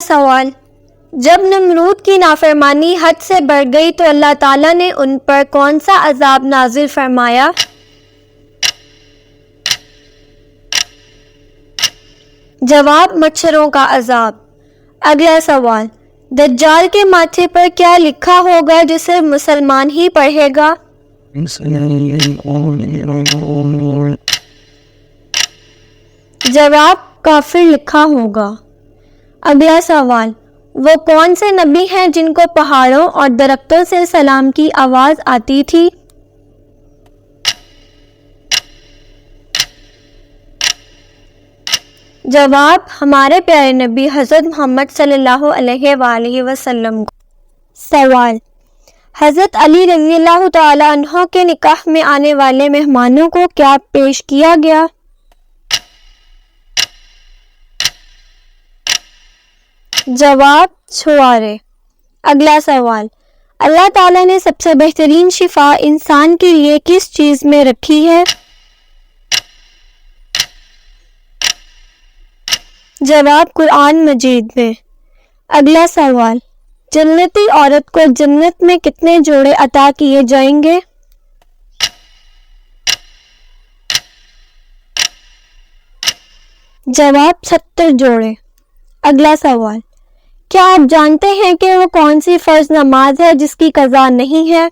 سوال: جب نمرود کی نافرمانی حد سے بڑھ گئی تو اللہ تعالیٰ نے ان پر کون سا عذاب نازل فرمایا؟ جواب: مچھروں کا عذاب۔ اگلا سوال: دجال کے ماتھے پر کیا لکھا ہوگا جسے مسلمان ہی پڑھے گا؟ جواب: کافر لکھا ہوگا۔ اگلا سوال: وہ کون سے نبی ہیں جن کو پہاڑوں اور درختوں سے سلام کی آواز آتی تھی؟ جواب: ہمارے پیارے نبی حضرت محمد صلی اللہ علیہ وآلہ وسلم کو۔ سوال: حضرت علی رضی اللہ تعالی عنہ کے نکاح میں آنے والے مہمانوں کو کیا پیش کیا گیا؟ جواب: چھوارے۔ اگلا سوال: اللہ تعالیٰ نے سب سے بہترین شفا انسان کے لیے کس چیز میں رکھی ہے؟ جواب: قرآن مجید میں۔ اگلا سوال: جنتی عورت کو جنت میں کتنے جوڑے عطا کیے جائیں گے؟ جواب: 70 جوڑے۔ اگلا سوال: کیا آپ جانتے ہیں کہ وہ کون سی فرض نماز ہے جس کی قضا نہیں ہے؟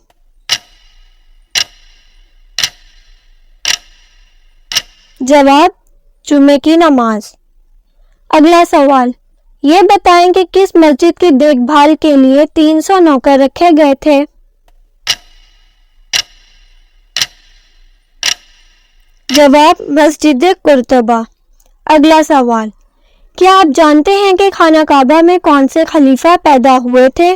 جواب: جمعے کی نماز۔ اگلا سوال: یہ بتائیں کہ کس مسجد کی دیکھ بھال کے لیے 300 نوکر رکھے گئے تھے؟ جواب: مسجد قرطبہ۔ اگلا سوال: کیا آپ جانتے ہیں کہ خانہ کعبہ میں کون سے خلیفہ پیدا ہوئے تھے؟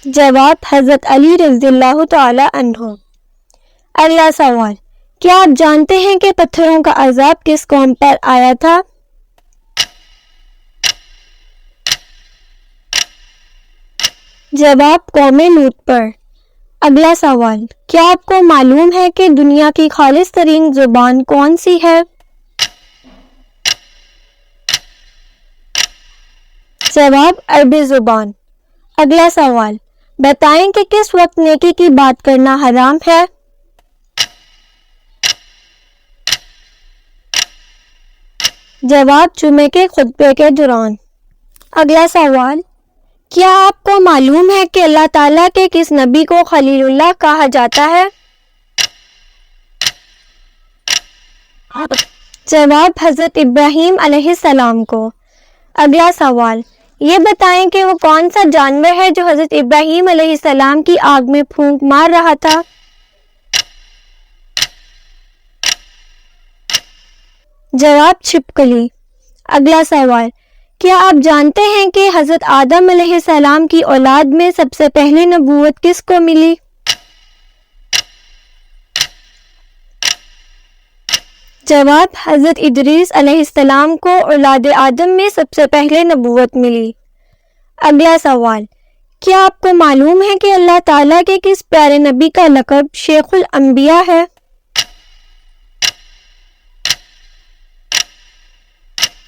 جواب: حضرت علی رضی اللہ تعالی عنہ۔ اگلا سوال: کیا آپ جانتے ہیں کہ پتھروں کا عذاب کس قوم پر آیا تھا؟ جواب: قوم لوط پر۔ اگلا سوال: کیا آپ کو معلوم ہے کہ دنیا کی خالص ترین زبان کون سی ہے؟ جواب: عربی زبان۔ اگلا سوال: بتائیں کہ کس وقت نیکی کی بات کرنا حرام ہے؟ جواب: جمعے کے خطبے کے دوران۔ اگلا سوال: کیا آپ کو معلوم ہے کہ اللہ تعالیٰ کے کس نبی کو خلیل اللہ کہا جاتا ہے؟ جواب: حضرت ابراہیم علیہ السلام کو۔ اگلا سوال: یہ بتائیں کہ وہ کون سا جانور ہے جو حضرت ابراہیم علیہ السلام کی آگ میں پھونک مار رہا تھا؟ جواب: چھپکلی۔ اگلا سوال: کیا آپ جانتے ہیں کہ حضرت آدم علیہ السلام کی اولاد میں سب سے پہلی نبوت کس کو ملی؟ جواب: حضرت ادریس علیہ السلام کو اولاد آدم میں سب سے پہلے نبوت ملی۔ اگلا سوال: کیا آپ کو معلوم ہے کہ اللہ تعالیٰ کے کس پیارے نبی کا لقب شیخ الانبیاء ہے؟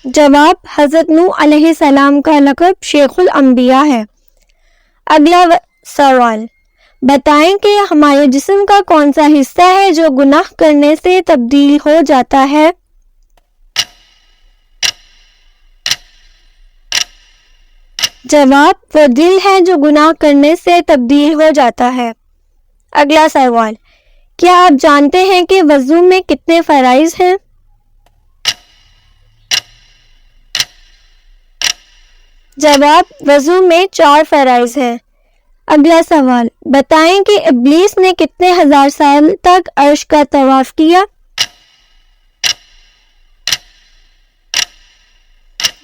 جواب: حضرت نوح علیہ السلام کا لقب شیخ الانبیاء ہے۔ اگلا سوال: بتائیں کہ ہمارے جسم کا کون سا حصہ ہے جو گناہ کرنے سے تبدیل ہو جاتا ہے؟ جواب: وہ دل ہے جو گناہ کرنے سے تبدیل ہو جاتا ہے۔ اگلا سوال: کیا آپ جانتے ہیں کہ وضو میں کتنے فرائض ہیں؟ جواب: وضو میں 4 فرائض ہیں۔ اگلا سوال: بتائیں کہ ابلیس نے کتنے ہزار سال تک عرش کا طواف کیا؟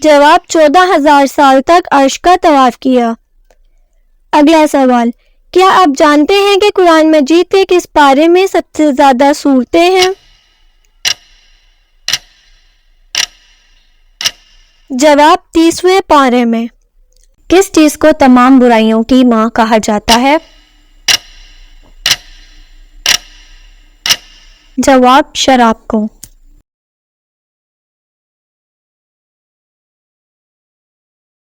جواب: 14,000 سال تک عرش کا طواف کیا۔ اگلا سوال: کیا آپ جانتے ہیں کہ قرآن مجید کے کس پارے میں سب سے زیادہ سورتیں ہیں؟ جواب: 30ویں پارے میں۔ کس چیز کو تمام برائیوں کی ماں کہا جاتا ہے؟ جواب: شراب کو۔